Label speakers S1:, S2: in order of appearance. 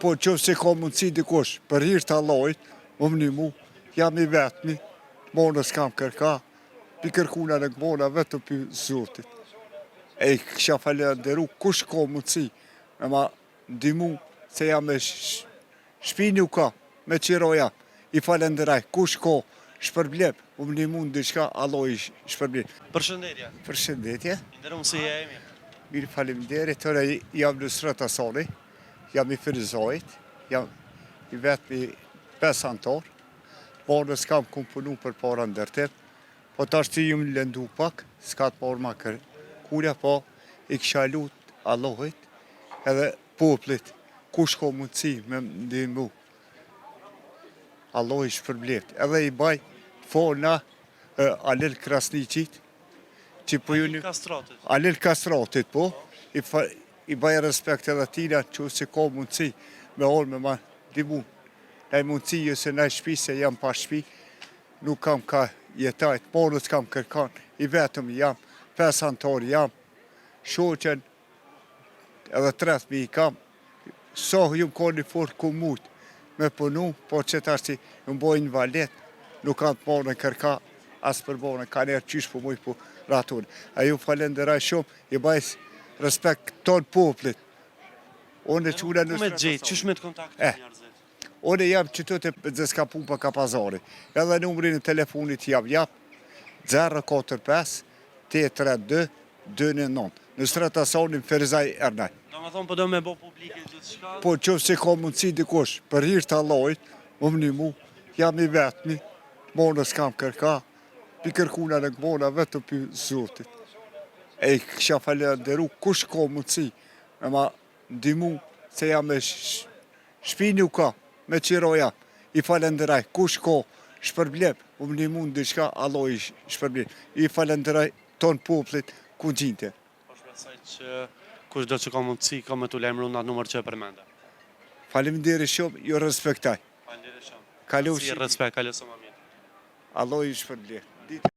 S1: Po që se ka mundësi dikush, për hirë të Allahit, më mënimu, jam i vetëmi, monës kam kërka, pi kërkuna në këmona vetëm për Zotit. E kësha falenderu, kush ka mundësi, me ma ndimu, se jam e shpi nuk ka, me qiro jam, i falenderaj, kush ka shpërblem, më mënimu në dishka, Allah i shpërblem.
S2: Përshëndetje.
S1: Përshëndetje.
S2: Nderuam si je emri.
S1: Mirë faleminderit, tëre jam Nusret Asani, jam i Firzajit, jam i vetëmi 5 antar, monës kam komponu për para ndërtim, po tash që ju më lëndu pak, s'ka të parë ma kërkullja, po i kisha lut Allahit edhe poplit, kush ka mundësi me ndihmu. Allah i shpërblet, edhe i baj fona Alel Krasniqit, që po ju një... Alel Kastratit, po, i baj respekt edhe tina që se ka mundësi me orë me ma ndihmu. Nëj mundësi ju se nëj shpi se jam pa shpi, nuk kam ka jetajt, monës kam kërkan, i vetëm jam, 5 antar jam, shoqen edhe 3 i kam, sa ju më ka një forë ku mujtë me punu, po që ta që më bojnë valet, nuk kam të marrë në kërka, asë për bojnë, ka njerë qysh për mujtë për ratun. A ju falenderaj shumë, i bajs respekt tonë poplit. Unë e quna në
S2: shretë asani. Qysh me të kontaktu njerëzit?
S1: Unë jam qytet e Zeska Pumpa ka pazari. Edhe numrin e telefonit jam 045 832 299. Në Shret Asani në Ferizaj Ernaj.
S2: Do me thonë po do me bo publike gjithë shka?
S1: Po që se ka mundësi dikush, për hirë të Allahit, më mënimu, jam i vetëmi, monës kam kërka, pi kërkuna në këmona vetëm për Zotit. E kësha falenderu, kush ka mundësi, me ma ndimu, se jam e shpi nuk ka, me qiro jam, i falenderaj, kush ka shpërblem, më mënimu në dishka, Allah i shpërblem. I falenderaj tonë poplit, ku gjinte.
S2: Po shpresoj që kush do që ka mundësi, ka me t'u lemru në atë numër që e përmenda.
S1: Faleminderit shumë, ju respektaj.
S2: Faleminderit shumë.
S1: Kalu
S2: si respekt, kalu së më mirë.
S1: Allah i shpërblem.